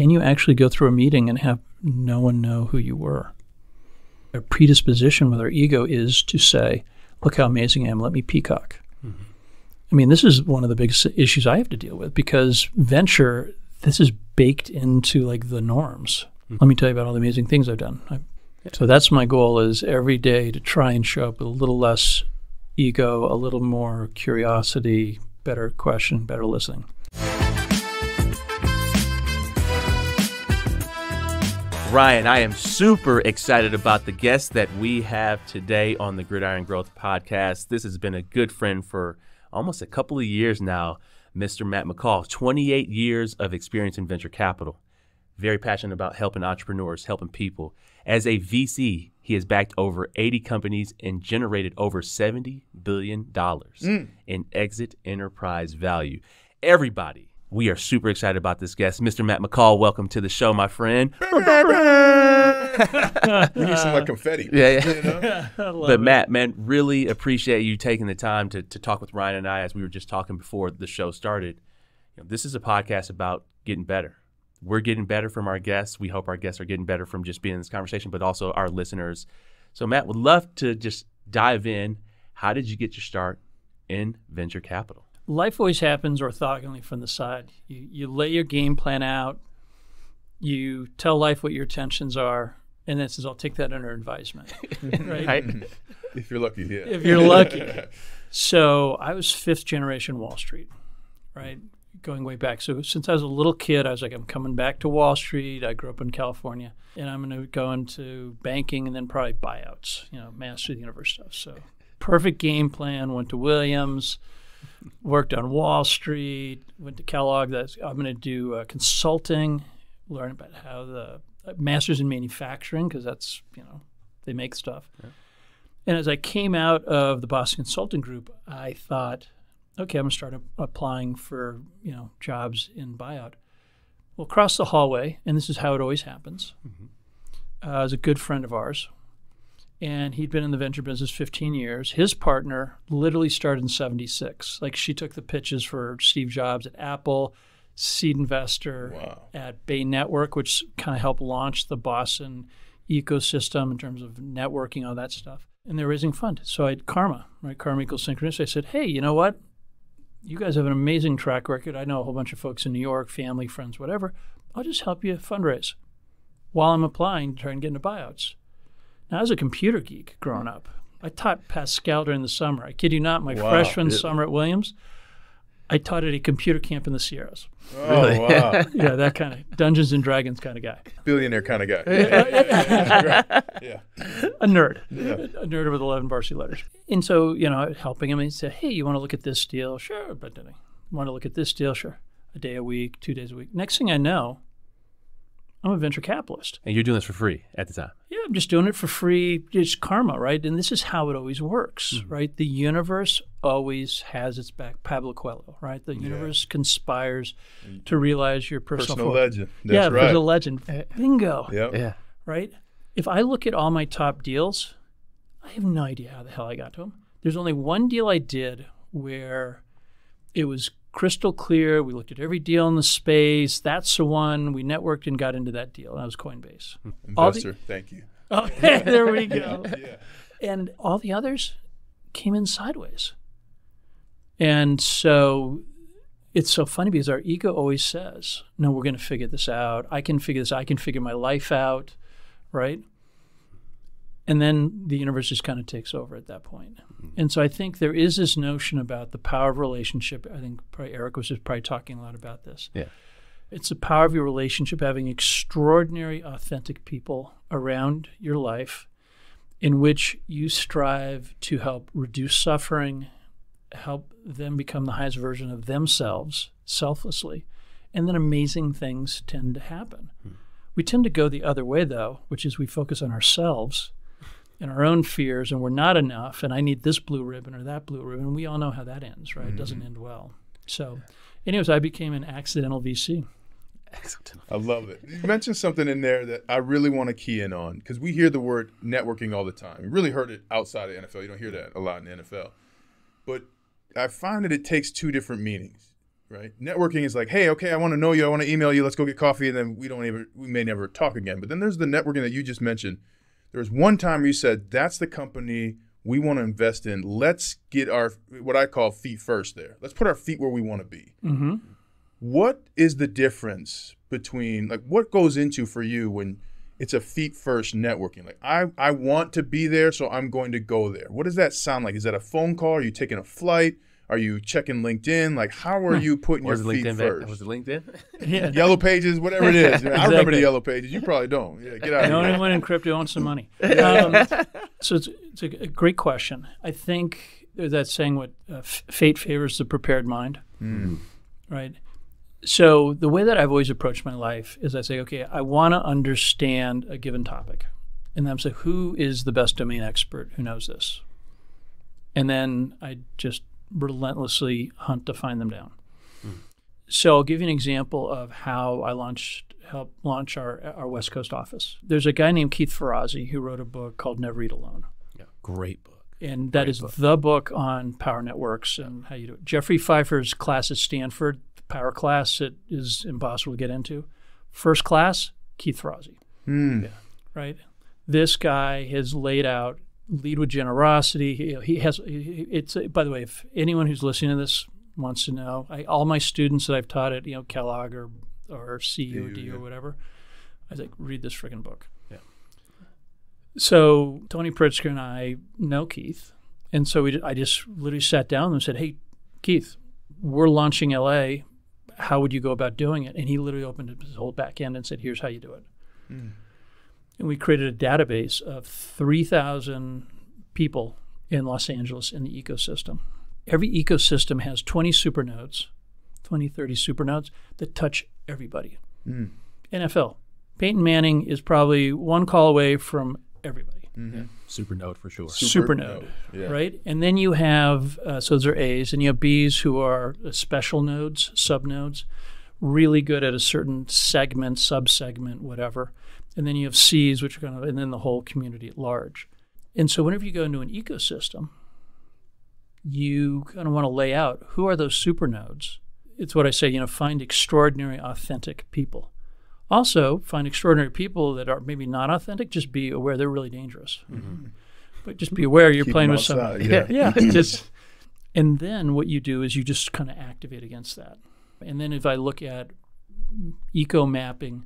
can you actually go through a meeting and have no one know who you were? Our predisposition with our ego is to say, look how amazing I am, let me peacock. Mm-hmm. I mean, this is one of the biggest issues I have to deal with because venture, this is baked into like the norms. Mm-hmm. Let me tell you about all the amazing things I've done. So that's my goal, is every day to try and show up with a little less ego, a little more curiosity, better question, better listening. Ryan, I am super excited about the guest that we have today on the Gridiron Growth Podcast. This has been a good friend for almost a couple of years now, Mr. Matt McCall, 28 years of experience in venture capital. Very passionate about helping entrepreneurs, helping people. As a VC, he has backed over 80 companies and generated over $70 billion in exit enterprise value. Everybody, we are super excited about this guest. Mr. Matt McCall, welcome to the show, my friend. We need some like confetti. Yeah. You know? But Matt, man, really appreciate you taking the time to talk with Ryan and I, as we were just talking before the show started. This is a podcast about getting better. We're getting better from our guests. We hope our guests are getting better from just being in this conversation, but also our listeners. So Matt, would love to just dive in. How did you get your start in venture capital? Life always happens orthogonally from the side. You lay your game plan out, you tell life what your intentions are, and then it says, I'll take that under advisement. Right? If you're lucky, yeah. If you're lucky. So I was fifth generation Wall Street, right? Going way back. So since I was a little kid, I was like, I'm coming back to Wall Street. I grew up in California, and I'm going to go into banking and then probably buyouts, master the universe stuff. So perfect game plan, went to Williams, worked on Wall Street, went to Kellogg. I'm going to do consulting, learn about how the masters in manufacturing, because that's, they make stuff. Yeah. And as I came out of the Boston Consulting Group, I thought, okay, I'm going to start applying for, jobs in buyout. Well, across the hallway, and this is how it always happens, is a good friend of ours. And he'd been in the venture business 15 years. His partner literally started in 76. Like, she took the pitches for Steve Jobs at Apple, seed investor at Bay Network, which kind of helped launch the Boston ecosystem in terms of networking, all that stuff. And they're raising fund. So I had karma, right? Karma equals synchronicity. I said, hey, you know what? You guys have an amazing track record. I know a whole bunch of folks in New York, family, friends, whatever. I'll just help you fundraise while I'm applying to try and get into buyouts. Now, I was a computer geek growing up. I taught Pascal during the summer. I kid you not, my freshman summer at Williams, I taught at a computer camp in the Sierras. Oh, really? Wow. Yeah, that kind of Dungeons and Dragons kind of guy. Billionaire kind of guy. Yeah. A nerd. Yeah. A nerd with 11 varsity letters. And so, helping him, he said, hey, you want to look at this deal? Sure. But then want to look at this deal? Sure. A day a week, 2 days a week. Next thing I know, I'm a venture capitalist. And you're doing this for free at the time? Yeah, I'm just doing it for free. It's karma, right? And this is how it always works, right? The universe always has its back. Pablo Coelho, right? The universe conspires to realize your personal legend. That's right. Personal legend. Bingo. Yep. Yeah. Right? If I look at all my top deals, I have no idea how the hell I got to them. There's only one deal I did where it was crystal clear. We looked at every deal in the space. That's the one. We networked and got into that deal. And that was Coinbase. Investor, thank you. Oh, there we go. Yeah. And all the others came in sideways. And so it's so funny because our ego always says, no, we're going to figure this out. I can figure this out. I can figure my life out, right? And then the universe just kind of takes over at that point. And so I think there is this notion about the power of relationship. I think probably Eric was just probably talking a lot about this. Yeah. It's the power of your relationship, having extraordinary, authentic people around your life in which you strive to help reduce suffering, help them become the highest version of themselves selflessly, and then amazing things tend to happen. We tend to go the other way, though, which is we focus on ourselves and our own fears, and we're not enough, and I need this blue ribbon or that blue ribbon. We all know how that ends, right? It doesn't end well. So anyways, I became an accidental VC. I love it. You mentioned something in there that I really want to key in on, because we hear the word networking all the time. You really heard it outside of NFL. You don't hear that a lot in the NFL. But I find that it takes two different meanings. right? Networking is like, hey, okay, I want to know you. I want to email you. Let's go get coffee. And then we may never talk again. But then there's the networking that you just mentioned. There was one time you said, that's the company we want to invest in. Let's get our, what I call feet first there. Let's put our feet where we want to be. Mm-hmm. What is the difference between, like, what goes into for you when it's a feet first networking? Like, I want to be there, so I'm going to go there. What does that sound like? Is that a phone call? Are you taking a flight? Are you checking LinkedIn? Like, how are you putting your feet first? Was it LinkedIn? Yeah. Yellow Pages, whatever it is. Exactly. I remember the Yellow Pages. You probably don't. Yeah, get out of No here. anyone in crypto owns some money. So it's a great question. I think there's that saying, what fate favors the prepared mind, right? So the way that I've always approached my life is I say, okay, I want to understand a given topic. And then I'm saying, who is the best domain expert who knows this? And then I just relentlessly hunt to find them down. So I'll give you an example of how I helped launch our West Coast office. There's a guy named Keith Ferrazzi who wrote a book called Never Eat Alone. Yeah, great book. And that is the book on power networks and how you do it. Jeffrey Pfeiffer's class at Stanford, power class, it is impossible to get into. First class, Keith Ferrazzi. Yeah, right? This guy has laid out lead with generosity. It's by the way, if anyone who's listening to this wants to know, all my students that I've taught at Kellogg or CUD or whatever, I was like, read this friggin' book. Yeah. So Tony Pritzker and I know Keith, and so I just literally sat down and said, hey, Keith, we're launching LA. How would you go about doing it? And he literally opened his whole back end and said, here's how you do it. And we created a database of 3,000 people in Los Angeles in the ecosystem. Every ecosystem has 20 supernodes, 20, 30 supernodes that touch everybody. NFL. Peyton Manning is probably one call away from everybody. Yeah. Supernode for sure. Supernode, right? And then you have, so those are A's, and you have B's who are special nodes, subnodes, really good at a certain segment, subsegment, whatever. And then you have C's, which are kind of, and then the whole community at large. And so whenever you go into an ecosystem, you kind of want to lay out who are those supernodes. It's what I say, find extraordinary, authentic people. Also, find extraordinary people that are maybe not authentic. Just be aware they're really dangerous. But just be aware you're playing with somebody. Yeah. And then what you do is you just kind of activate against that. And then if I look at eco mapping,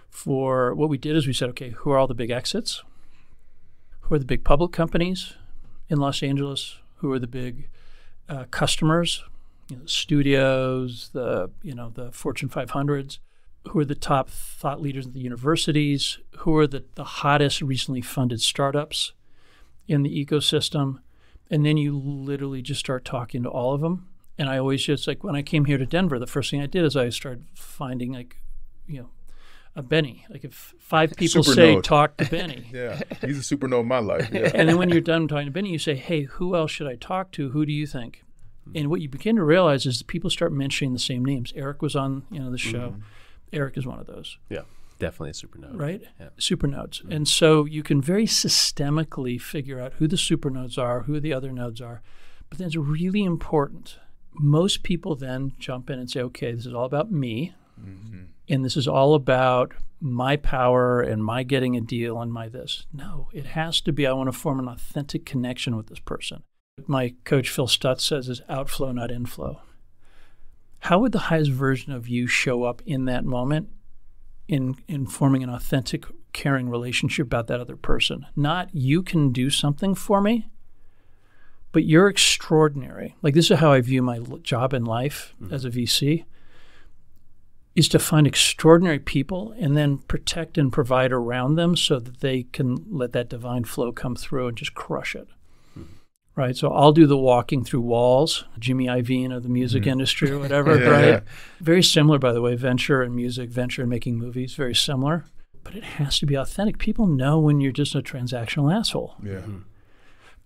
for what we did is we said, okay, who are all the big exits? Who are the big public companies in Los Angeles? Who are the big customers? The studios, the Fortune 500s. Who are the top thought leaders at the universities? Who are the hottest recently funded startups in the ecosystem? And then you literally just start talking to all of them. And I always just, like, when I came here to Denver, the first thing I did is I started finding, a Bennie. Like, if 5 people say, talk to Bennie. Yeah, he's a supernode in my life. Yeah. And then when you're done talking to Bennie, you say, hey, who else should I talk to? Who do you think? And what you begin to realize is that people start mentioning the same names. Eric was on the show. Eric is one of those. Yeah, definitely a supernode. Right? Yeah. Supernodes. And so you can very systemically figure out who the supernodes are, who the other nodes are. But then it's really important. Most people then jump in and say, okay, this is all about me. And this is all about my power and my getting a deal and my this. No, it has to be, I want to form an authentic connection with this person. My coach, Phil Stutz, says is outflow, not inflow. How would the highest version of you show up in that moment in forming an authentic, caring relationship about that other person? Not you can do something for me, but you're extraordinary. Like, this is how I view my job in life as a VC, is to find extraordinary people and then protect and provide around them so that they can let that divine flow come through and just crush it. Right, so I'll do the walking through walls, Jimmy Iovine of the music industry or whatever, right? Yeah. Very similar, by the way, venture and music, venture and making movies, very similar. But it has to be authentic. People know when you're just a transactional asshole. Yeah.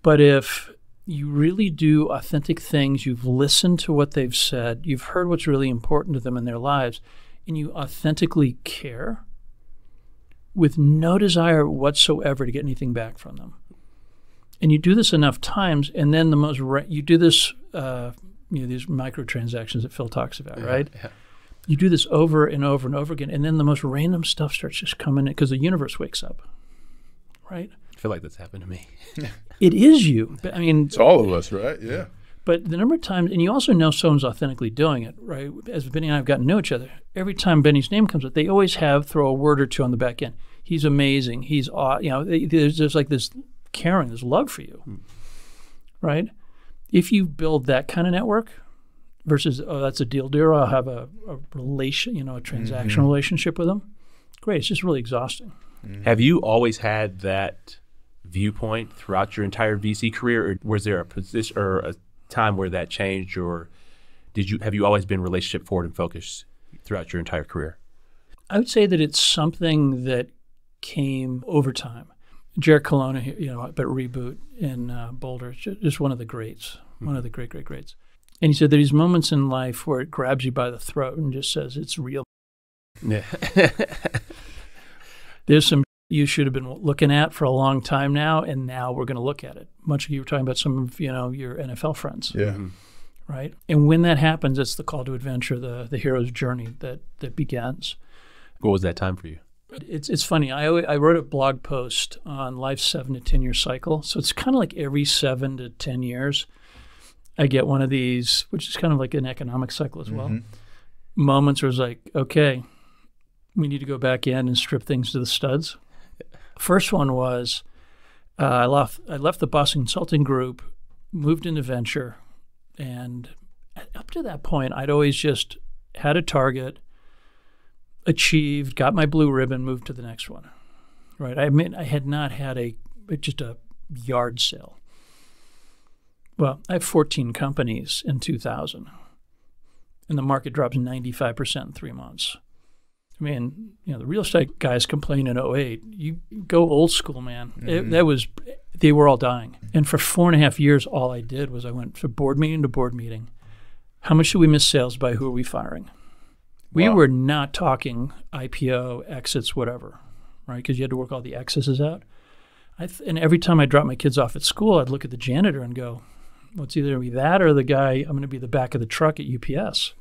But if you really do authentic things, you've listened to what they've said, you've heard what's really important to them in their lives, and you authentically care with no desire whatsoever to get anything back from them. And you do this enough times, and then you do this these microtransactions that Phil talks about, Yeah, right? yeah. You do this over and over and over again, and then the most random stuff starts just coming in because the universe wakes up, right? I feel like that's happened to me. It is you. But, I mean, It's all of us, right? Yeah. but the number of times, and you also know someone's authentically doing it, right? As Benny and I have gotten to know each other, every time Benny's name comes up, they always throw a word or two on the back end. He's amazing. He's, there's like this caring, this love for you, right? If you build that kind of network versus, oh, that's a deal dealer, I'll have a relation, a transactional relationship with them. Great. It's just really exhausting. Have you always had that viewpoint throughout your entire VC career, or was there a position or a time where that changed, or have you always been relationship forward and focused throughout your entire career? I would say that it's something that came over time. Jared Colonna, but Reboot in Boulder, just one of the greats, one of the great greats. And he said there's moments in life where it grabs you by the throat and just says, it's real. Yeah. There's some you should have been looking at for a long time now, and now we're going to look at it. Much like you were talking about some of your NFL friends. Yeah. Right? And when that happens, it's the call to adventure, the hero's journey that begins. What was that time for you? It's funny. I wrote a blog post on life's 7 to 10 year cycle. So it's kind of like every 7 to 10 years, I get one of these, which is kind of like an economic cycle as well. Moments where it's like, okay, we need to go back in and strip things to the studs. First one was I left the Boston Consulting Group, moved into venture, and up to that point, I'd always just had a target, achieved, got my blue ribbon, moved to the next one. Right? I had not had just a yard sale. Well, I have 14 companies in 2000, and the market drops 95% in 3 months. I mean, the real estate guys complained in 2008. You go old school, man. They were all dying. And for 4.5 years, all I did was I went from board meeting to board meeting. How much should we miss sales by? Who are we firing? We were not talking IPO, exits, whatever, right? Because you had to work all the excesses out. And every time I dropped my kids off at school, I'd look at the janitor and go, well, it's either going to be that or the guy, I'm going to be the back of the truck at UPS.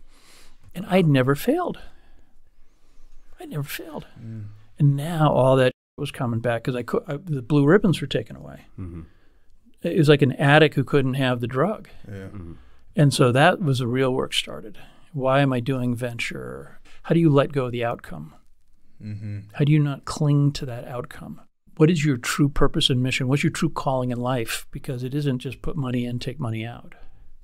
And I'd never failed. And now all that was coming back because the blue ribbons were taken away. It was like an addict who couldn't have the drug. And so that was the real work started. Why am I doing venture? How do you let go of the outcome? How do you not cling to that outcome? What is your true purpose and mission? What's your true calling in life? Because it isn't just put money in, take money out.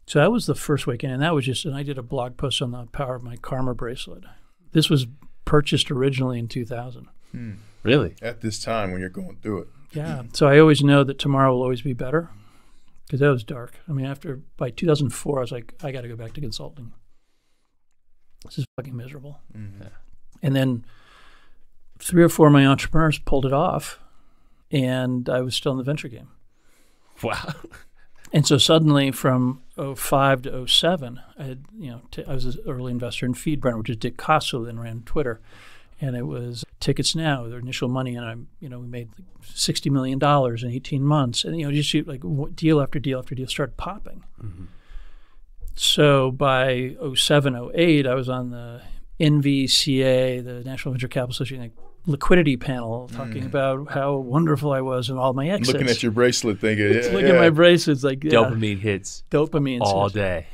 So that was the first weekend, and I did a blog post on the power of my Karma bracelet. This was purchased originally in 2000. Really? At this time when you're going through it. Yeah. So I always know that tomorrow will always be better because that was dark. I mean, by 2004, I was like, I got to go back to consulting. This is fucking miserable. And then 3 or 4 of my entrepreneurs pulled it off, and I was still in the venture game. Wow. And so suddenly from 2005 to 2007, I was an early investor in FeedBurner, which is Dick Costolo, then ran Twitter. And it was Tickets Now, their initial money. And we made $60 million in 18 months. And, just like deal after deal after deal started popping. So by 2007, 2008, I was on the NVCA, the National Venture Capital Association, liquidity panel talking about how wonderful I was and all my exits. Looking at your bracelet thinking, Looking at my bracelets, like, Dopamine hits. All day.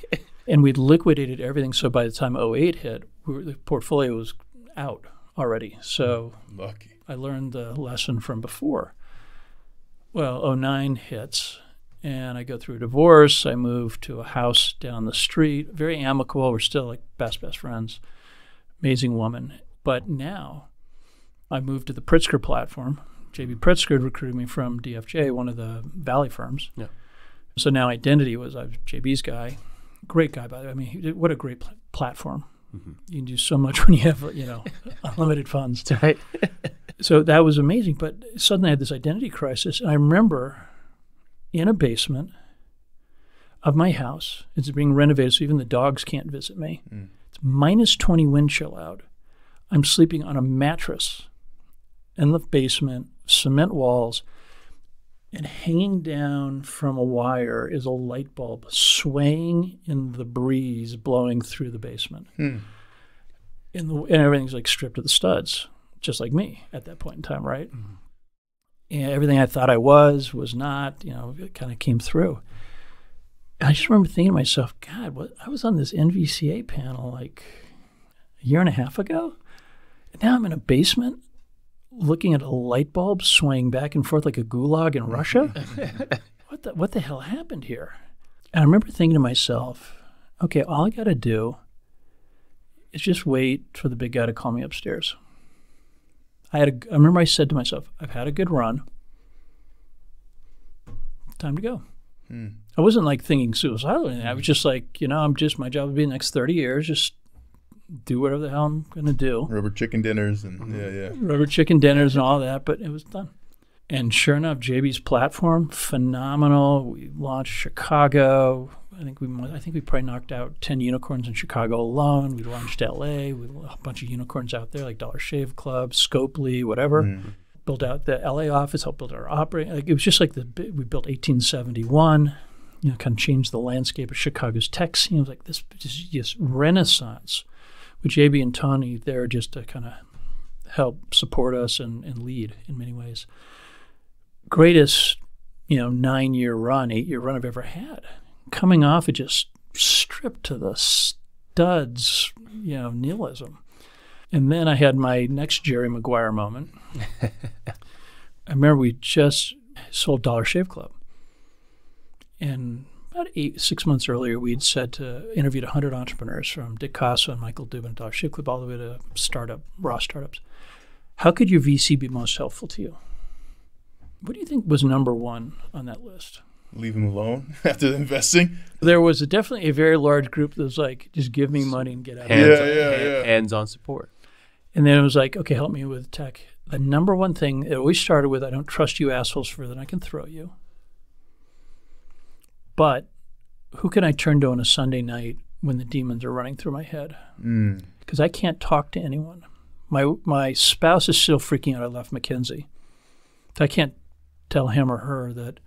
And we'd liquidated everything. So by the time 2008 hit, the portfolio was out already. So lucky. I learned the lesson from before. Well, 2009 hits, and I go through a divorce. I move to a house down the street. Very amicable. We're still like best friends. Amazing woman. But now I moved to the Pritzker platform. J.B. Pritzker recruited me from DFJ, one of the Valley firms. Yeah. So now Identity I was JB's guy. Great guy, by the way. I mean, what a great platform. You can do so much when you have, unlimited funds. Right. So that was amazing. But suddenly I had this identity crisis. And I remember in a basement of my house, it's being renovated, so even the dogs can't visit me. It's minus 20 wind chill out. I'm sleeping on a mattress in the basement, cement walls, And hanging down from a wire is a light bulb swaying in the breeze blowing through the basement. And everything's like stripped of the studs, just like me at that point in time, right? And everything I thought I was not, it kind of came through. And I just remember thinking to myself, God, I was on this NVCA panel like a year and a half ago. And now I'm in a basement looking at a light bulb swaying back and forth like a gulag in Russia. What the hell happened here? And I remember thinking to myself, okay, all I got to do is just wait for the big guy to call me upstairs. I remember I said to myself, I've had a good run. Time to go. I wasn't like thinking suicidal or anything. I was just like, my job would be the next 30 years, just do whatever the hell I'm going to do. Rubber chicken dinners and Rubber chicken dinners and all that, but it was done. And sure enough, JB's platform, phenomenal. We launched Chicago. I think we probably knocked out 10 unicorns in Chicago alone. We launched LA. We a bunch of unicorns out there like Dollar Shave Club, Scopely, whatever. Built out the LA office, helped build our operating. Like, it was just like we built 1871. Kind of changed the landscape of Chicago's tech scene. It was like this just renaissance with JB and Tony there just to kind of help support us and lead in many ways. Greatest, 9-year run, 8-year run I've ever had. Coming off it just stripped to the studs, nihilism. And then I had my next Jerry Maguire moment. I remember we just sold Dollar Shave Club. And about 6 months earlier, we'd interviewed 100 entrepreneurs from Dick Casa and Michael Dubin at Dollar Shave Club all the way to raw startups. How could your VC be most helpful to you? What do you think was number one on that list? Leave him alone after investing? There was definitely a very large group that was like, just give me money and get out of it. Hands-on support. And then it was like, okay, help me with tech. The number one thing, it always started with, I don't trust you assholes further than I can throw you. But who can I turn to on a Sunday night when the demons are running through my head? Because I can't talk to anyone. My spouse is still freaking out I left McKinsey. So I can't tell him or her that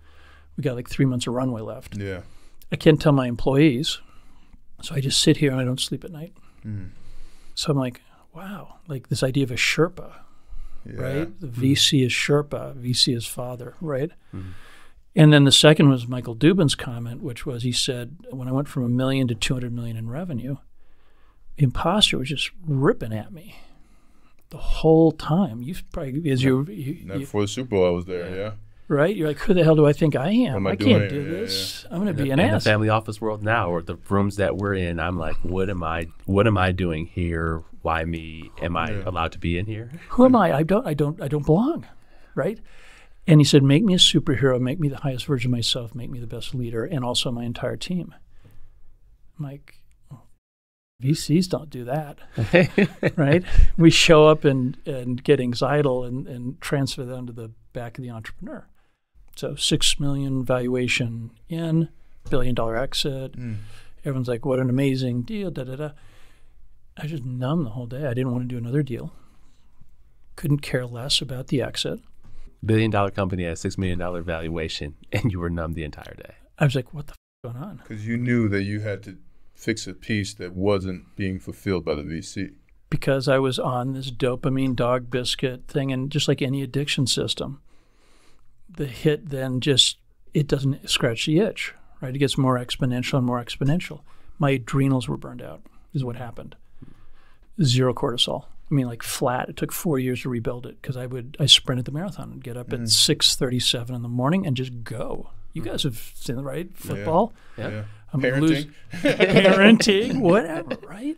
we got like 3 months of runway left. Yeah. I can't tell my employees. So I just sit here and I don't sleep at night. So I'm like, wow, like this idea of a Sherpa, right? The VC is Sherpa, VC is father, right? And then the second was Michael Dubin's comment, which was, he said, when I went from $1 million to $200 million in revenue, the imposter was just ripping at me the whole time. You've probably, before the Super Bowl, I was there, right? You're like, who the hell do I think I am? I can't do here? this. I'm going to be an ass. In the ass. family office world now, or the rooms that we're in, I'm like, what am I doing here? Why me? Am I allowed to be in here? Who am I? I don't belong, right? And he said, make me a superhero, make me the highest version of myself, make me the best leader, and also my entire team. I'm like, VCs don't do that, right? We show up and get anxietal and transfer that onto the back of the entrepreneur. So $6 million valuation in, $1 billion exit. Everyone's like, what an amazing deal, da-da-da. I just numb the whole day. I didn't want to do another deal. Couldn't care less about the exit. $1 billion company at $6 million valuation, and you were numb the entire day. I was like, what the f is going on? Because you knew that you had to fix a piece that wasn't being fulfilled by the VC. Because I was on this dopamine dog biscuit thing, and just like any addiction system, the hit then it doesn't scratch the itch, right? It gets more exponential and more exponential. My adrenals were burned out is what happened. 0 cortisol. I mean, like flat. It took 4 years to rebuild it because I sprinted the marathon and get up at 6:37 in the morning and just go. You guys have seen the right football. Yeah. I'm Parenting. Parenting, whatever, right?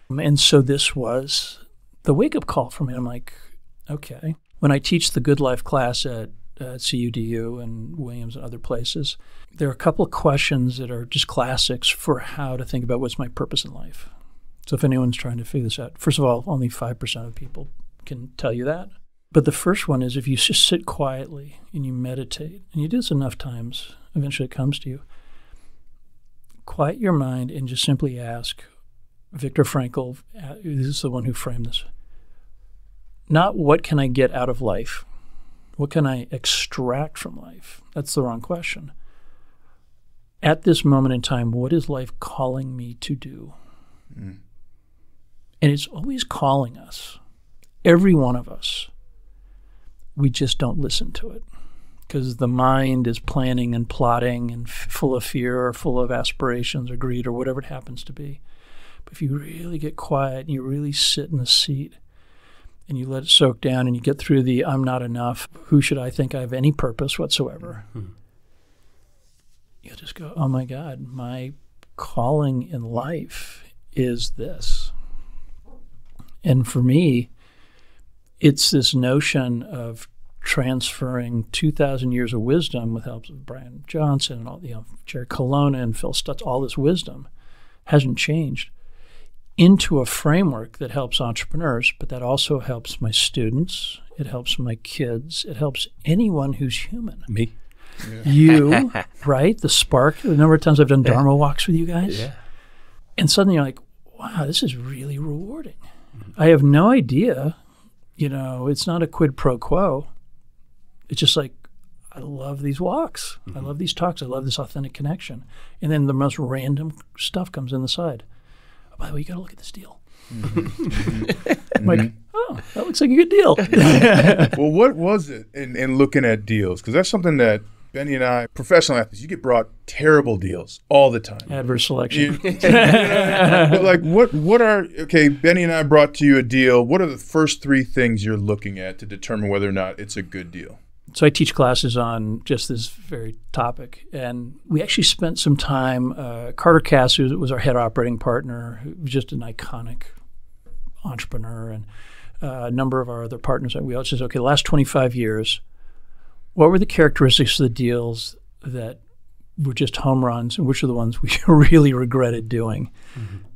And so this was the wake-up call for me. I'm like, okay. When I teach the Good Life class at CUDU and Williams and other places, there are a couple of questions that are just classics for how to think about what's my purpose in life. So if anyone's trying to figure this out, first of all, only 5% of people can tell you that. But the first one is if you just sit quietly and you meditate, and you do this enough times, eventually it comes to you. Quiet your mind and just simply ask, Viktor Frankl, this is the one who framed this, not what can I get out of life, What can I extract from life? That's the wrong question. At this moment in time, what is life calling me to do? And it's always calling us, every one of us. We just don't listen to it because the mind is planning and plotting and full of fear or full of aspirations or greed or whatever it happens to be. But if you really get quiet and you really sit in the seat and you let it soak down and you get through the I'm not enough, who should I think I have any purpose whatsoever? You'll just go, oh my God, my calling in life is this. And for me, it's this notion of transferring 2,000 years of wisdom with the help of Brian Johnson and all, Jerry Colonna and Phil Stutz, all this wisdom hasn't changed, into a framework that helps entrepreneurs, but that also helps my students. It helps my kids. It helps anyone who's human. Me. Yeah. You, right? The spark. The number of times I've done Dharma walks with you guys. Yeah. And suddenly you're like, wow, this is really rewarding. I have no idea. It's not a quid pro quo. It's just like, I love these walks. I love these talks. I love this authentic connection. And then the most random stuff comes in the side. Oh, by the way, you got to look at this deal. I'm like, oh, that looks like a good deal. Well, what was it in looking at deals? Because that's something that Bennie and I, professional athletes, you get brought terrible deals all the time. Adverse selection. But like, what are, okay, Bennie and I brought to you a deal. What are the first three things you're looking at to determine whether or not it's a good deal? So I teach classes on just this very topic. And we actually spent some time, Carter Cass, who was our head operating partner, who was just an iconic entrepreneur, and a number of our other partners. We all said, okay, the last 25 years, what were the characteristics of the deals that were just home runs, and which are the ones we really regretted doing?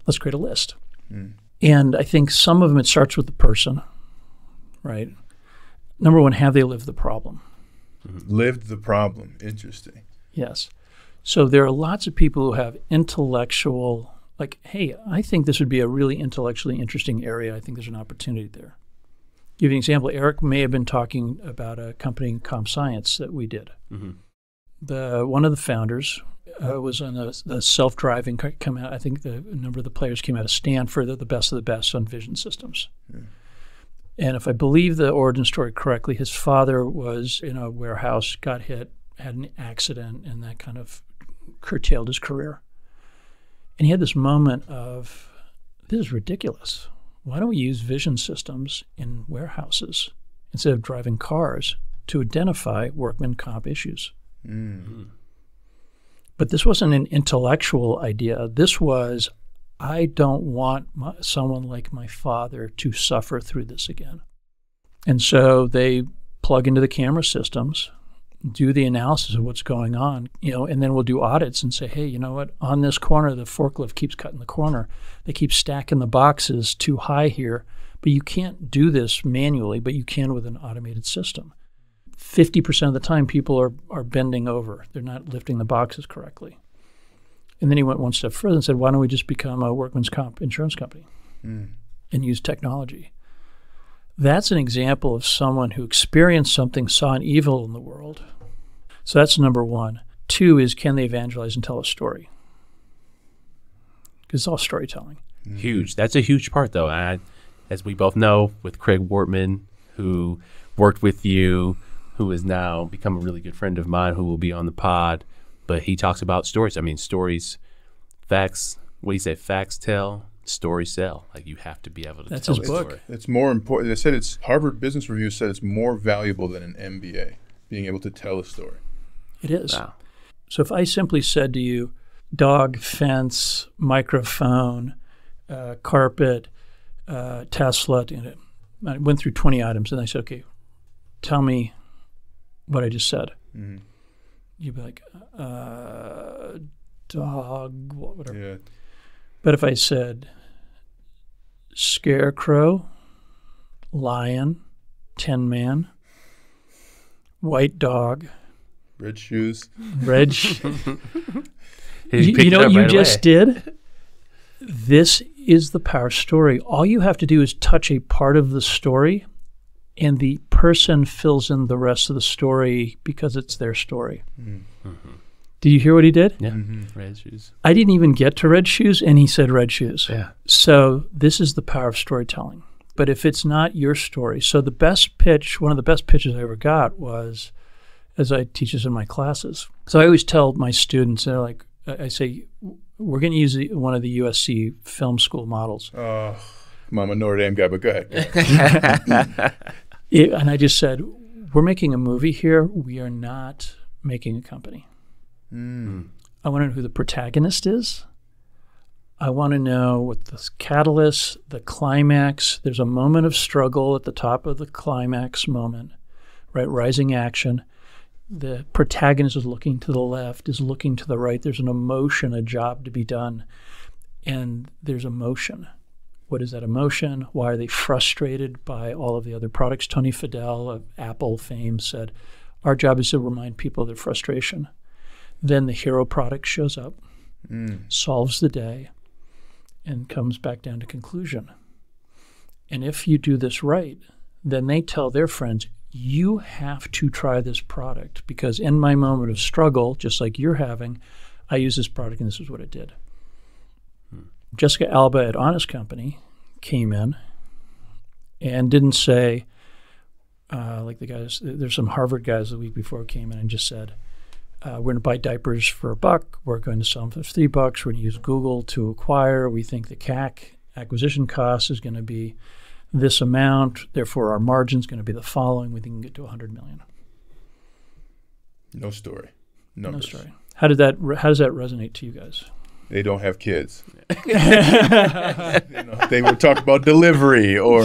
Let's create a list. And I think some of them, it starts with the person, right? Number one, have they lived the problem? Lived the problem. Interesting. Yes. So there are lots of people who have intellectual, like, hey, I think this would be a really intellectually interesting area. I think there's an opportunity there. Give you an example. Eric may have been talking about a company, CompScience, that we did. One of the founders was on the self-driving come out. I think a number of the players came out of Stanford. They're the best of the best on vision systems. And if I believe the origin story correctly, his father was in a warehouse, got hit, had an accident, and that kind of curtailed his career. And he had this moment of, this is ridiculous. Why don't we use vision systems in warehouses instead of driving cars to identify workman comp issues? But this wasn't an intellectual idea. This was, I don't want someone like my father to suffer through this again. And so they plug into the camera systems, do the analysis of what's going on, and then we'll do audits and say, hey, you know what? On this corner, the forklift keeps cutting the corner. They keep stacking the boxes too high here, but you can't do this manually, but you can with an automated system. 50% of the time, people are bending over. They're not lifting the boxes correctly. And then he went one step further and said, why don't we just become a workman's comp insurance company and use technology? That's an example of someone who experienced something, saw an evil in the world. So that's number one. Two is, can they evangelize and tell a story? Because it's all storytelling. Huge. That's a huge part, though. As we both know, with Craig Wortman, who worked with you, who has now become a really good friend of mine, who will be on the pod. But he talks about stories. I mean, stories, facts. What do you say? Facts tell, stories sell. Like, you have to be able to That's tell his a book. story. It's more important. They said Harvard Business Review said it's more valuable than an MBA, being able to tell a story. It is. Wow. So if I simply said to you, dog, fence, microphone, carpet, Tesla, I went through 20 items, and I said, okay, tell me what I just said. You'd be like, dog, whatever. Yeah. But if I said scarecrow, lion, Tin Man, white dog, Red shoes. red He you know what picked it up you right just away. did? This is the power story. All you have to do is touch a part of the story, and the person fills in the rest of the story because it's their story. Did you hear what he did? Yeah. Red shoes. I didn't even get to red shoes, and he said red shoes. Yeah. So this is the power of storytelling. But if it's not your story, so the best pitch, one of the best pitches I ever got was, as I teach this in my classes. So I always tell my students, they're like, I say, we're going to use one of the USC film school models. I'm a Notre Dame guy, but go ahead. And I just said, we're making a movie here. We are not making a company. I want to know who the protagonist is. I want to know what the catalyst, the climax. There's a moment of struggle at the top of the climax moment, right? Rising action. The protagonist is looking to the left, is looking to the right. There's an emotion, a job to be done. And there's emotion. What is that emotion? Why are they frustrated by all of the other products? Tony Fadell of Apple fame said, our job is to remind people of their frustration. Then the hero product shows up, solves the day, and comes back down to conclusion. And if you do this right, then they tell their friends, you have to try this product because in my moment of struggle, just like you're having, I use this product and this is what it did. Jessica Alba at Honest Company came in and didn't say, like the guys, there's some Harvard guys the week before came in and just said, we're going to buy diapers for $1. We're going to sell them for $3. We're going to use Google to acquire. We think the CAC acquisition cost is going to be this amount. Therefore, our margin is going to be the following. We think we can get to $100 million. No story. Numbers. No story. How does that resonate to you guys? They don't have kids. They would talk about delivery or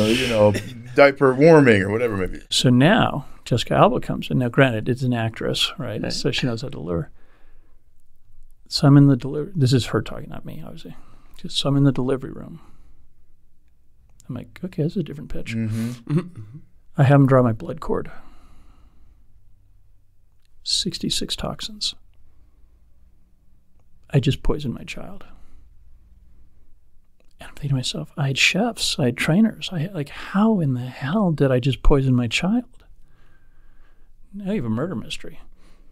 diaper warming or whatever it may be. So now Jessica Alba comes in. Now, granted, it's an actress, right? So she knows how to deliver. So I'm in the delivery. This is her talking, not me, obviously. So I'm in the delivery room. I'm like, okay, this is a different pitch. I have them draw my blood cord. 66 toxins. I just poisoned my child. And I'm thinking to myself, I had chefs, I had trainers. How in the hell did I just poison my child? Now you have a murder mystery.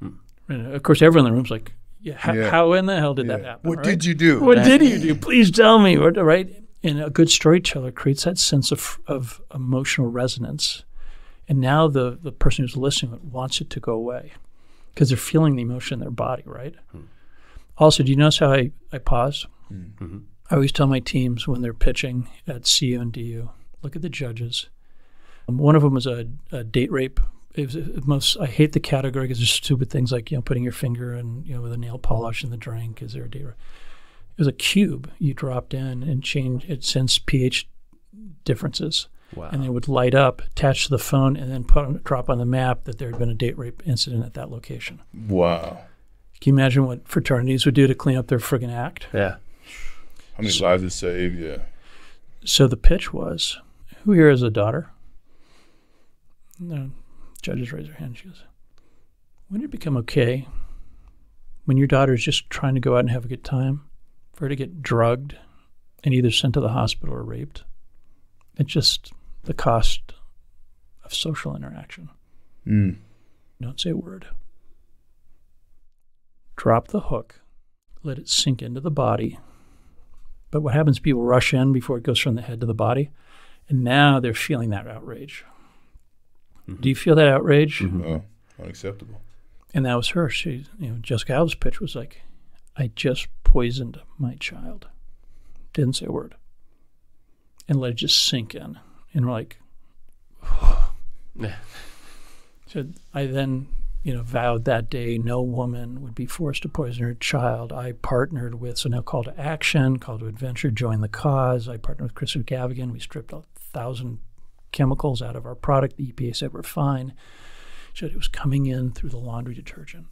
And of course, everyone in the room's like, how in the hell did that happen? What did you do? What did you do? Please tell me. Right? And a good storyteller creates that sense of emotional resonance. And now the person who's listening wants it to go away because they're feeling the emotion in their body, right? Also, do you notice how I pause? I always tell my teams when they're pitching at CU and DU, look at the judges. One of them was a date rape. I hate the category because there's stupid things like putting your finger in with a nail polish in the drink. Is there a date rape? It was a cube you dropped in and change it, sensed pH differences. Wow. And it would light up, attach to the phone, and then drop on the map that there had been a date rape incident at that location. Wow. Can you imagine what fraternities would do to clean up their friggin' act? Yeah. How many lives it saved? Yeah. So the pitch was, who here has a daughter? The judges raise their hand. She goes, when did it become okay when your daughter is just trying to go out and have a good time for her to get drugged and either sent to the hospital or raped? It's just the cost of social interaction. Don't say a word. Drop the hook. Let it sink into the body. But what happens, people rush in before it goes from the head to the body, and now they're feeling that outrage. Do you feel that outrage? Oh, unacceptable. And that was her. She, Jessica Alba's pitch was like, I just poisoned my child. Didn't say a word. And let it just sink in. And we're like, so I then, vowed that day no woman would be forced to poison her child. I partnered with, so now Call to Action, Call to Adventure, Join the Cause. I partnered with Chris Gavigan. We stripped 1,000 chemicals out of our product. The EPA said we're fine. She said it was coming in through the laundry detergent.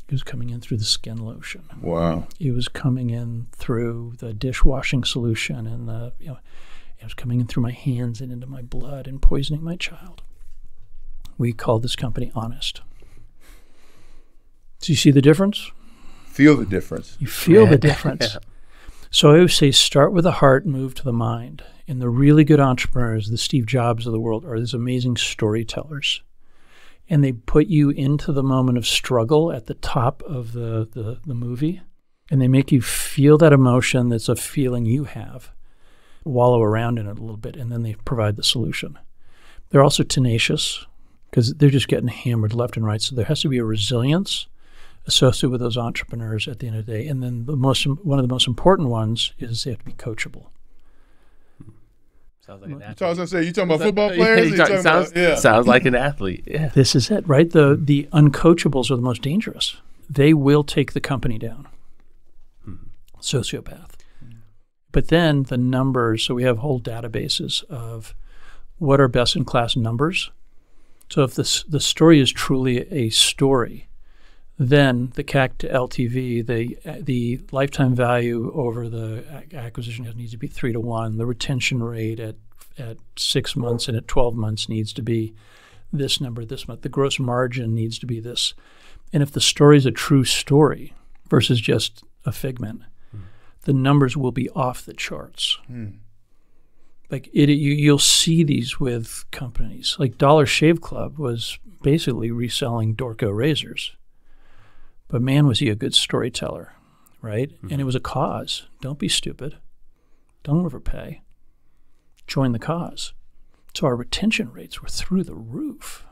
It was coming in through the skin lotion. Wow. It was coming in through the dishwashing solution, and it was coming in through my hands and into my blood and poisoning my child. We called this company Honest. Do you see the difference? Feel the difference. You feel the difference. So I always say start with the heart and move to the mind. And the really good entrepreneurs, the Steve Jobs of the world, are these amazing storytellers. And they put you into the moment of struggle at the top of the movie, and they make you feel that emotion that's a feeling you have, wallow around in it a little bit, and then they provide the solution. They're also tenacious because they're just getting hammered left and right. So there has to be a resilience associated with those entrepreneurs at the end of the day. And then one of the most important ones is they have to be coachable. Sounds like an athlete. So I was going to say, you talking about football players? Sounds like an athlete. Yeah. This is it, right? The uncoachables are the most dangerous. They will take the company down. Sociopath. But then the numbers, so we have whole databases of what are best-in-class numbers. So if the story is truly a story, then the CAC to LTV, the lifetime value over the acquisition needs to be 3-to-1. The retention rate at 6 months and at 12 months needs to be this number this month. The gross margin needs to be this. And if the story is a true story versus just a figment, the numbers will be off the charts. Like you'll see these with companies. Like Dollar Shave Club was basically reselling Dorco razors. But man, was he a good storyteller, right? And it was a cause. Don't be stupid. Don't overpay. Join the cause. So our retention rates were through the roof.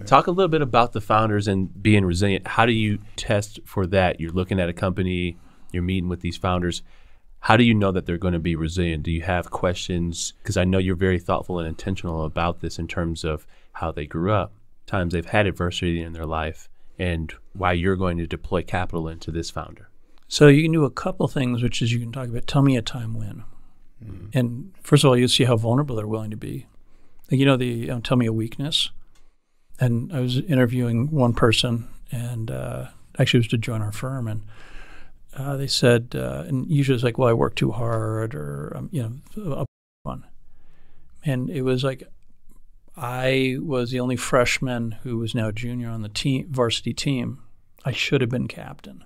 Talk a little bit about the founders and being resilient. How do you test for that? You're looking at a company, you're meeting with these founders. How do you know that they're going to be resilient? Do you have questions? Because I know you're very thoughtful and intentional about this in terms of how they grew up, times they've had adversity in their life, and why you're going to deploy capital into this founder. So you can do a couple things, which is you can talk about, tell me a time when. And first of all, you see how vulnerable they're willing to be. Like, tell me a weakness. And I was interviewing one person, and actually it was to join our firm, and they said, and usually it's like, well, I work too hard, or, a one. And it was like, I was the only freshman who was now junior on the varsity team. I should have been captain,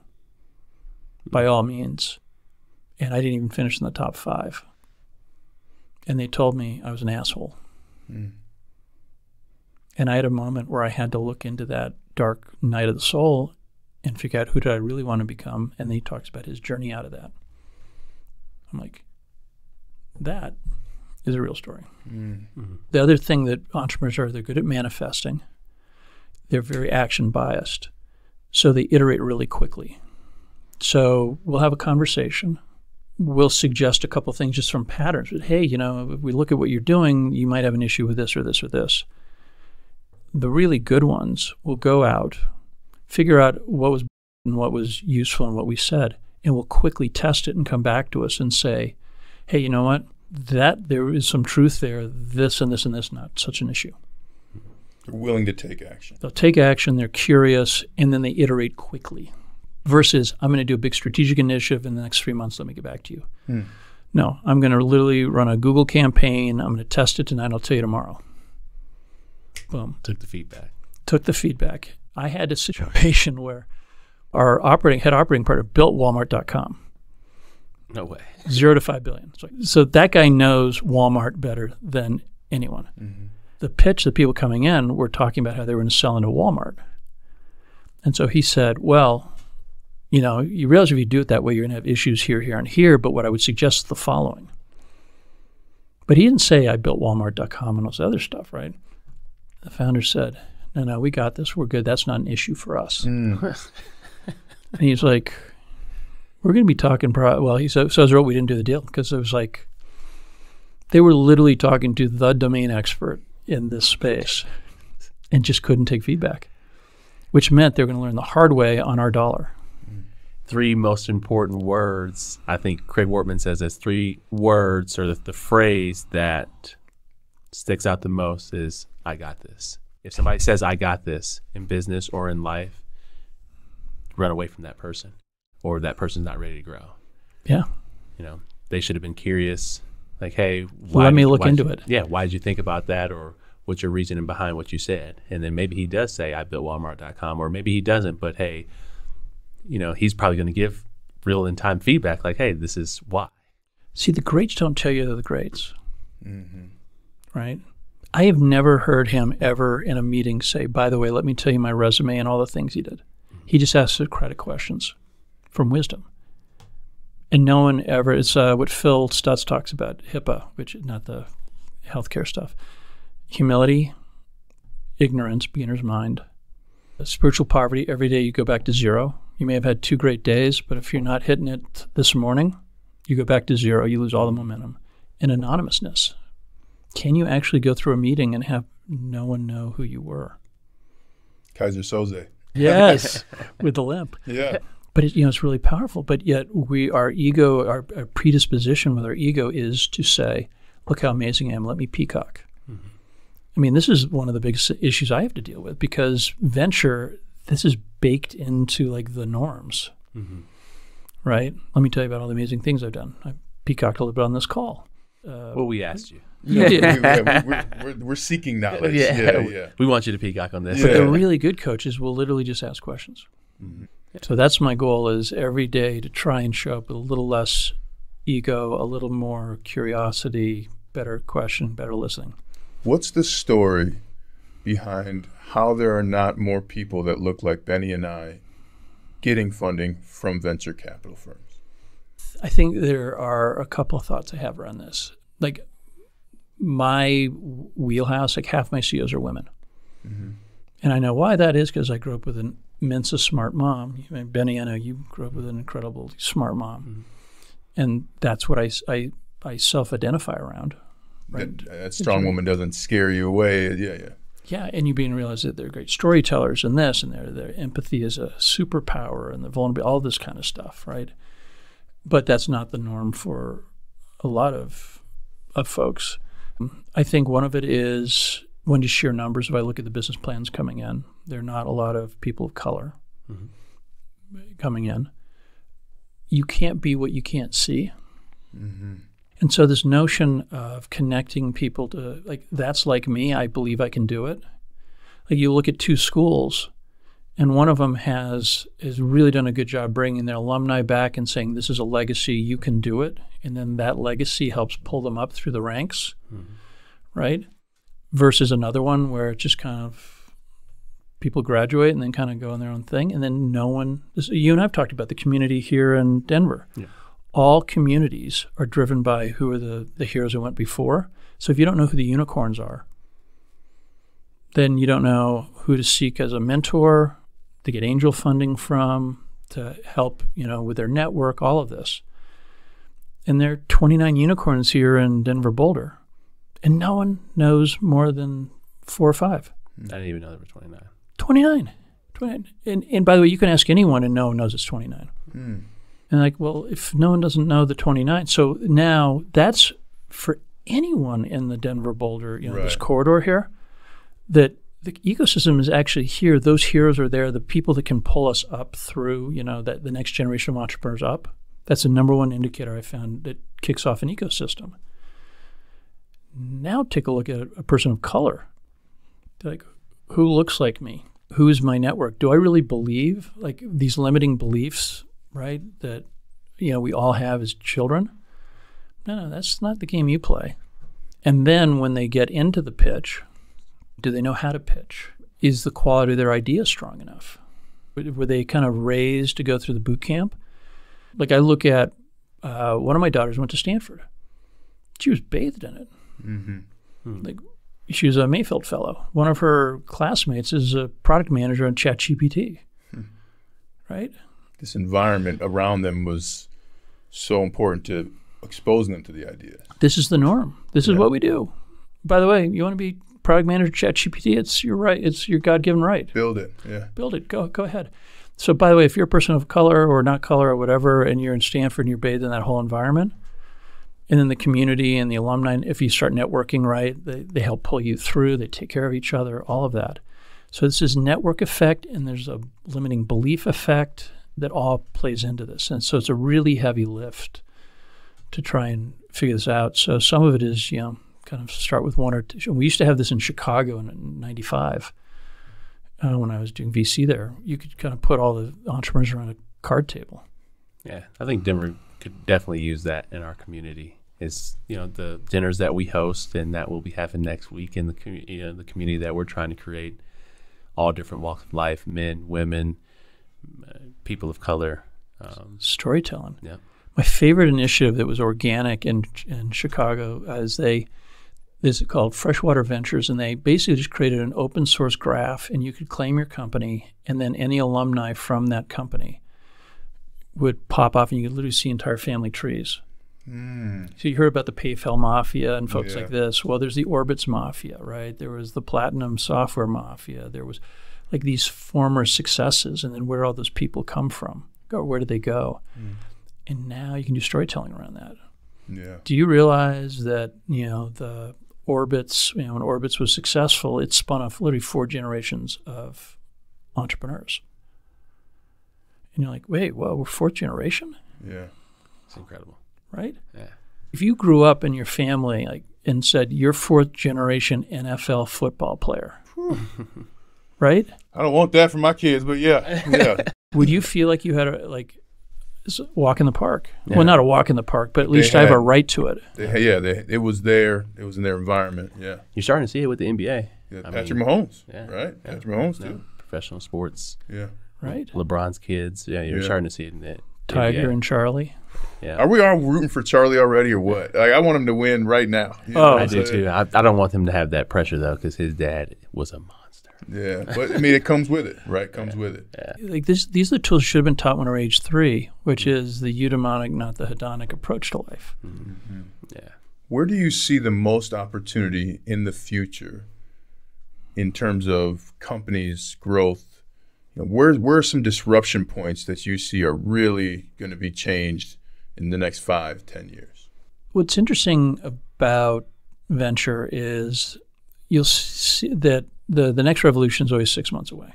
by all means. And I didn't even finish in the top 5. And they told me I was an asshole. And I had a moment where I had to look into that dark night of the soul and figure out who did I really want to become. And then he talks about his journey out of that. I'm like, that is a real story. The other thing that entrepreneurs are, they're good at manifesting. They're very action biased. So they iterate really quickly. So we'll have a conversation. We'll suggest a couple things just from patterns. But, hey, if we look at what you're doing, you might have an issue with this or this or this. The really good ones will go out, figure out what was and what was useful and what we said, and we'll quickly test it and come back to us and say, hey, you know what? That there is some truth there. This and this and this, not such an issue. They're willing to take action. They'll take action. They're curious, and then they iterate quickly. Versus, I'm going to do a big strategic initiative in the next 3 months. Let me get back to you. No, I'm going to literally run a Google campaign. I'm going to test it tonight. I'll tell you tomorrow. Boom. Took the feedback. I had a situation where our head operating partner built Walmart.com. No way. 0 to 5 billion. So that guy knows Walmart better than anyone. The pitch, the people coming in were talking about how they were going to sell into Walmart. And so he said, well, you realize if you do it that way, you're going to have issues here, here, and here, but what I would suggest is the following. But he didn't say, I built Walmart.com and all this other stuff, right? The founder said, no, we got this. We're good. That's not an issue for us. And he's like, we're going to be talking, he said, so as a result, we didn't do the deal because it was like, they were literally talking to the domain expert in this space and just couldn't take feedback, which meant they were going to learn the hard way on our dollar. 3 most important words, I think Craig Wortman says there's 3 words or the phrase that sticks out the most is, I got this. If somebody says, I got this in business or in life, run away from that person, or that person's not ready to grow. Yeah. They should have been curious. Like, hey, let me look into it. Yeah. Why did you think about that? Or what's your reasoning behind what you said? And then maybe he does say, I built Walmart.com, or maybe he doesn't, but hey, he's probably going to give real in time feedback like, hey, this is why. See, the greats don't tell you they're the greats. right? I have never heard him ever in a meeting say, by the way, let me tell you my resume and all the things he did. He just asks Socratic questions from wisdom. And no one ever, it's what Phil Stutz talks about, HIPAA, which is not the healthcare stuff. Humility, ignorance, beginner's mind, spiritual poverty, every day you go back to zero. You may have had 2 great days, but if you're not hitting it this morning, you go back to zero, you lose all the momentum. And anonymousness. Can you actually go through a meeting and have no one know who you were? Kaiser Soze. Yes, with the limp. Yeah. But it's really powerful. But yet our ego, our predisposition with our ego is to say, look how amazing I am, let me peacock. Mm-hmm. I mean, this is one of the biggest issues I have to deal with because venture, this is baked into like the norms, right? Let me tell you about all the amazing things I've done. I peacocked a little bit on this call. Well, we asked you. We're seeking knowledge. Yeah. We want you to peacock on this. But the really good coaches will literally just ask questions. Mm-hmm. So that's my goal, is every day to try and show up with a little less ego, a little more curiosity, better question, better listening. What's the story behind how there are not more people that look like Bennie and I getting funding from venture capital firms? I think there are a couple of thoughts I have around this. Like my wheelhouse, like half my CEOs are women. Mm-hmm. And I know why that is because I grew up with an immense smart mom. Bennie, I know you grew up with an incredibly smart mom. Mm-hmm. And that's what I self-identify around. Right? That strong woman doesn't scare you away. Yeah. Yeah, and you begin to realize that they're great storytellers and this, and their empathy is a superpower, and the vulnerability, all this kind of stuff, right? But that's not the norm for a lot of folks. I think one of it is when you sheer numbers, if I look at the business plans coming in, there are not a lot of people of color coming in. You can't be what you can't see. Mm-hmm. And so this notion of connecting people to, like, that's like me, I believe I can do it. Like you look at 2 schools, and one of them has really done a good job bringing their alumni back and saying, this is a legacy, you can do it. And then that legacy helps pull them up through the ranks, right? Versus another one where it's just kind of people graduate and then kind of go on their own thing. And then no one, you and I have talked about the community here in Denver. Yeah. All communities are driven by who are the heroes who went before. So if you don't know who the unicorns are, then you don't know who to seek as a mentor, to get angel funding from, to help, with their network, all of this. And there are 29 unicorns here in Denver Boulder, and no one knows more than 4 or 5. I didn't even know there were 29. 29. And by the way, you can ask anyone and no one knows it's 29. And like, well, if no one doesn't know the 29, so now that's for anyone in the Denver Boulder, this corridor here, that the ecosystem is actually here. Those heroes are there, the people that can pull us up through, that the next generation of entrepreneurs up. That's the number one indicator I found that kicks off an ecosystem. Now take a look at a person of color. Like, who looks like me? Who is my network? Do I really believe, like, these limiting beliefs, right, that, we all have as children? No, that's not the game you play. And then when they get into the pitch, do they know how to pitch? Is the quality of their idea strong enough? Were they kind of raised to go through the boot camp? Like I look at one of my daughters went to Stanford. She was bathed in it. Mm-hmm. Like she was a Mayfield fellow. One of her classmates is a product manager on ChatGPT. Right? This environment around them was so important to exposing them to the idea. This is the norm. This is what we do. By the way, you want to be product manager at ChatGPT, it's your right. It's your God-given right. Build it. Yeah. Build it. Go ahead. So by the way, if you're a person of color or not color or whatever, and you're in Stanford and you're bathed in that whole environment, and then the community and the alumni, if you start networking right, they help pull you through. They take care of each other, all of that. So this is network effect, and there's a limiting belief effect that all plays into this. And so it's a really heavy lift to try and figure this out. So some of it is, kind of start with one or two. We used to have this in Chicago in 95 when I was doing VC there. You could kind of put all the entrepreneurs around a card table. Yeah, I think Denver could definitely use that in our community. is, the dinners that we host and that we'll be having next week in the the community that we're trying to create, all different walks of life, men, women, people of color. Storytelling. Yeah. My favorite initiative that was organic in Chicago is called Freshwater Ventures, and they basically just created an open source graph, and you could claim your company, and then any alumni from that company would pop off, and you could literally see entire family trees. So you heard about the PayPal Mafia and folks like this. Well, there's the Orbitz Mafia, right? There was the Platinum Software Mafia. There was like these former successes, and then where all those people come from, or where did they go? And now you can do storytelling around that. Yeah. Do you realize that, the Orbitz, when Orbitz was successful, it spun off literally 4 generations of entrepreneurs. And you're like, wait, well, we're 4th generation? Yeah. It's incredible. Right? Yeah. If you grew up in your family and said you're 4th generation NFL football player, right? I don't want that for my kids, but yeah. Would you feel like you had a walk in the park? Yeah. Well, not a walk in the park, but at least I have a right to it. It was there. It was in their environment. Yeah. You're starting to see it with the NBA. Yeah, Patrick Mahomes. Yeah. Right? Yeah. Patrick Mahomes, too. Professional sports. Yeah. Right? LeBron's kids. Yeah, you're starting to see it in the Tiger NBA. and Charlie. Yeah. Are we all rooting for Charlie already or what? I want him to win right now. I do too. I don't want him to have that pressure though, because his dad was a monster. Yeah, but it comes with it, right? Comes with it. Yeah. These are the tools that should have been taught when we were age 3, which is the eudaimonic, not the hedonic approach to life. Yeah. Where do you see the most opportunity in the future in terms of companies' growth? Where are some disruption points that you see are really going to be changed in the next 5-10 years? What's interesting about venture is you'll see that the next revolution is always 6 months away.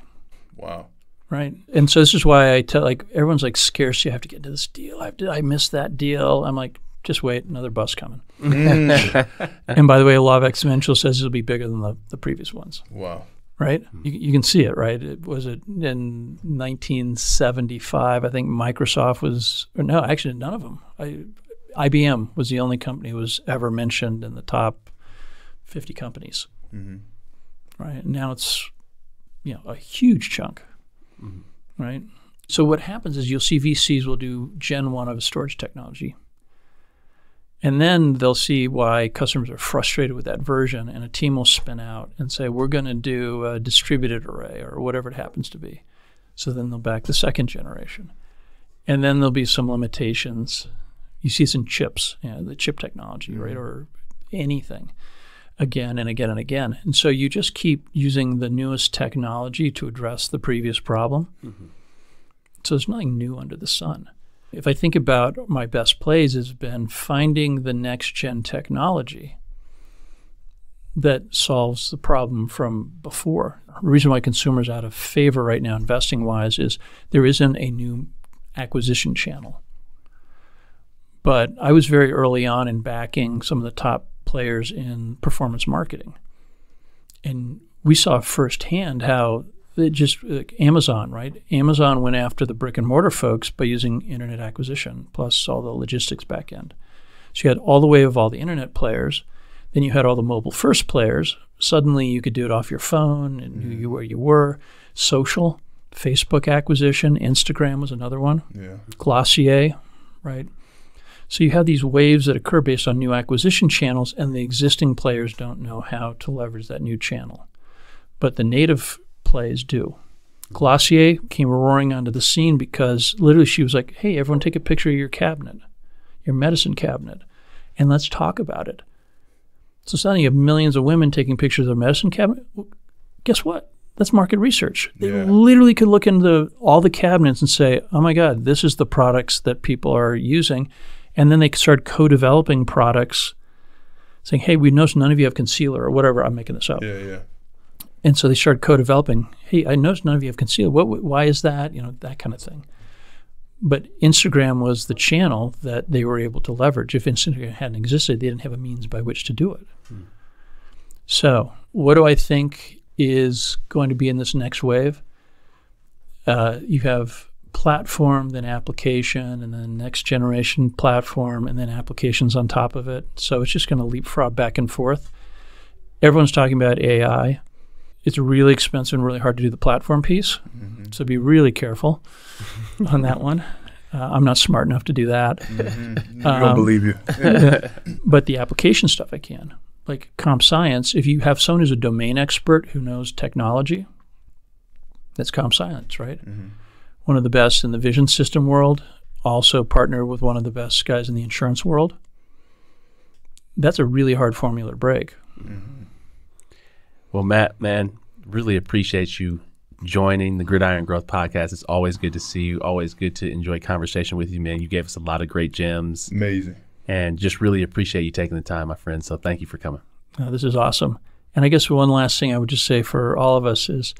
Wow. Right? And so this is why I tell, everyone's scarce, you have to get into this deal. I missed that deal. I'm like, just wait, another bus coming. And by the way, law of exponential says it'll be bigger than the previous ones. Wow. Right? You can see it, right? Was it in 1975? I think Microsoft was, or no, actually none of them. IBM was the only company who was ever mentioned in the top 50 companies. Right? Now it's, a huge chunk. Right? So what happens is you'll see VCs will do Gen 1 of a storage technology. And then they'll see why customers are frustrated with that version, and a team will spin out and say, we're going to do a distributed array or whatever it happens to be. So then they'll back the 2nd generation. And then there'll be some limitations. You see some chips, the chip technology, right, or anything, again and again and again. And so you just keep using the newest technology to address the previous problem. So there's nothing new under the sun. If I think about my best plays, has been finding the next gen technology that solves the problem from before. The reason why consumers are out of favor right now, investing wise, is there isn't a new acquisition channel. But I was very early on in backing some of the top players in performance marketing, and we saw firsthand how Amazon, right? Amazon went after the brick and mortar folks by using internet acquisition plus all the logistics back end. So you had all the wave of all the internet players. Then you had all the mobile first players. Suddenly you could do it off your phone and knew where you were. Social, Facebook acquisition, Instagram was another one. Yeah. Glossier, right? So you have these waves that occur based on new acquisition channels, and the existing players don't know how to leverage that new channel. But the native plays do. Glossier came roaring onto the scene because literally she was like, hey, everyone take a picture of your cabinet, your medicine cabinet, and let's talk about it. So suddenly you have millions of women taking pictures of their medicine cabinet. Well, guess what? That's market research. They literally could look into all the cabinets and say, oh my God, this is the products that people are using. And then they start co-developing products saying, hey, we noticed none of you have concealer or whatever. I'm making this up. Yeah. And so they started co-developing. Hey, I noticed none of you have concealer. Why is that? That kind of thing. But Instagram was the channel that they were able to leverage. If Instagram hadn't existed, they didn't have a means by which to do it. So what do I think is going to be in this next wave? You have platform, then application, and then next generation platform, and then applications on top of it. So it's just going to leapfrog back and forth. Everyone's talking about AI. It's really expensive and really hard to do the platform piece. Mm-hmm. So be really careful on that one. I'm not smart enough to do that. Mm-hmm. I don't believe you. But the application stuff I can. Like comp science, if you have someone who's a domain expert who knows technology, that's comp science, right? Mm-hmm. One of the best in the vision system world, also partner with one of the best guys in the insurance world. That's a really hard formula to break. Mm-hmm. Well, Matt, man, really appreciate you joining the Gridiron Growth Podcast. It's always good to see you, always good to enjoy conversation with you, man. You gave us a lot of great gems. Amazing. And just really appreciate you taking the time, my friend. So thank you for coming. This is awesome. And I guess one last thing I would just say for all of us is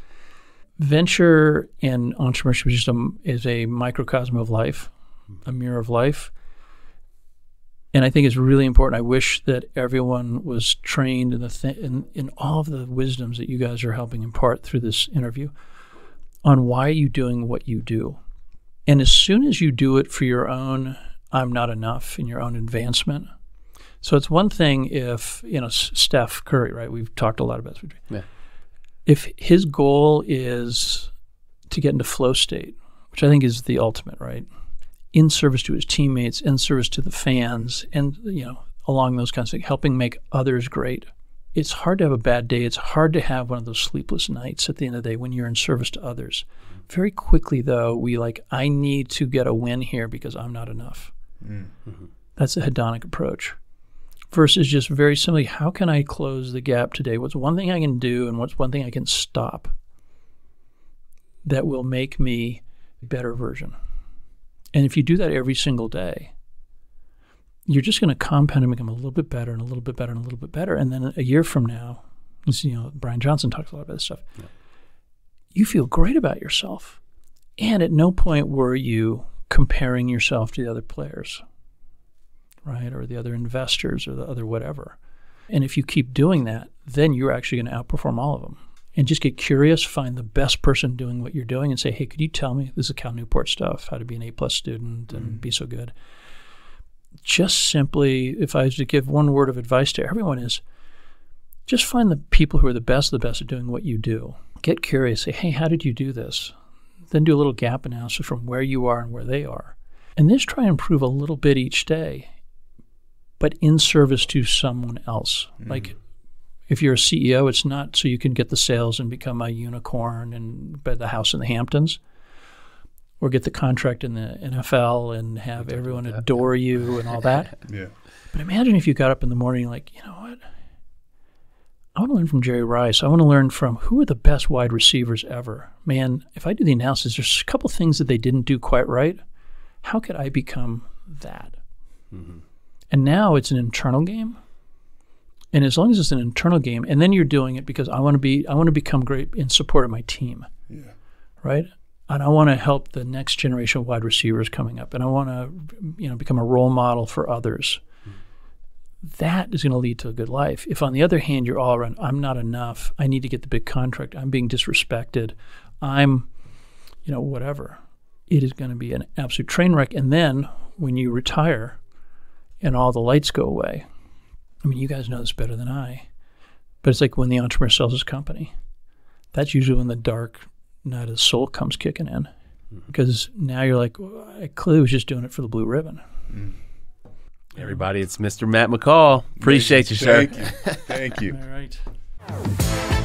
venture and entrepreneurship is a microcosm of life, a mirror of life. And I think it's really important. I wish that everyone was trained in all of the wisdoms that you guys are helping impart through this interview on why are you doing what you do. And as soon as you do it for your own I'm not enough, in your own advancement. So it's one thing if, Steph Curry, right? We've talked a lot about this. Yeah. If his goal is to get into flow state, which I think is the ultimate, right? In service to his teammates, in service to the fans, and, along those kinds of things, helping make others great. It's hard to have a bad day. It's hard to have one of those sleepless nights at the end of the day when you're in service to others. Very quickly, though, I need to get a win here because I'm not enough. Mm-hmm. That's a hedonic approach. Versus just very simply, how can I close the gap today? What's one thing I can do and what's one thing I can stop that will make me a better version? And if you do that every single day, you're just going to compound and become a little bit better and a little bit better and a little bit better. And then a year from now, Brian Johnson talks a lot about this stuff. Yeah. You feel great about yourself. And at no point were you comparing yourself to the other players, right? Or the other investors or the other whatever. And if you keep doing that, then you're actually going to outperform all of them. And just get curious, find the best person doing what you're doing and say, hey, could you tell me, this is Cal Newport stuff, how to be an A+ student and be so good. Just simply, if I was to give one word of advice to everyone is, just find the people who are the best at doing what you do. Get curious, say, hey, how did you do this? Then do a little gap analysis from where you are and where they are. And just try and improve a little bit each day, but in service to someone else. Mm-hmm. Like, if you're a CEO, it's not so you can get the sales and become a unicorn and buy the house in the Hamptons, or get the contract in the NFL and have everyone adore you and all that. Yeah. But imagine if you got up in the morning like, you know what? I want to learn from Jerry Rice. I want to learn from who are the best wide receivers ever. Man, if I do the analysis, there's a couple things that they didn't do quite right. How could I become that? Mm-hmm. And now it's an internal game. And as long as it's an internal game, and then you're doing it because I want to become great in support of my team. Yeah. Right? And I want to help the next generation of wide receivers coming up. And I want to, become a role model for others. That is going to lead to a good life. If, on the other hand, you're all around, I'm not enough, I need to get the big contract, I'm being disrespected, I'm, whatever, it is going to be an absolute train wreck. And then when you retire and all the lights go away, you guys know this better than I, but it's like when the entrepreneur sells his company. That's usually when the dark night of the soul comes kicking in, because now you're like, well, I clearly was just doing it for the blue ribbon. Everybody, it's Mr. Matt McCall. Appreciate you, sir. Thank you. All right.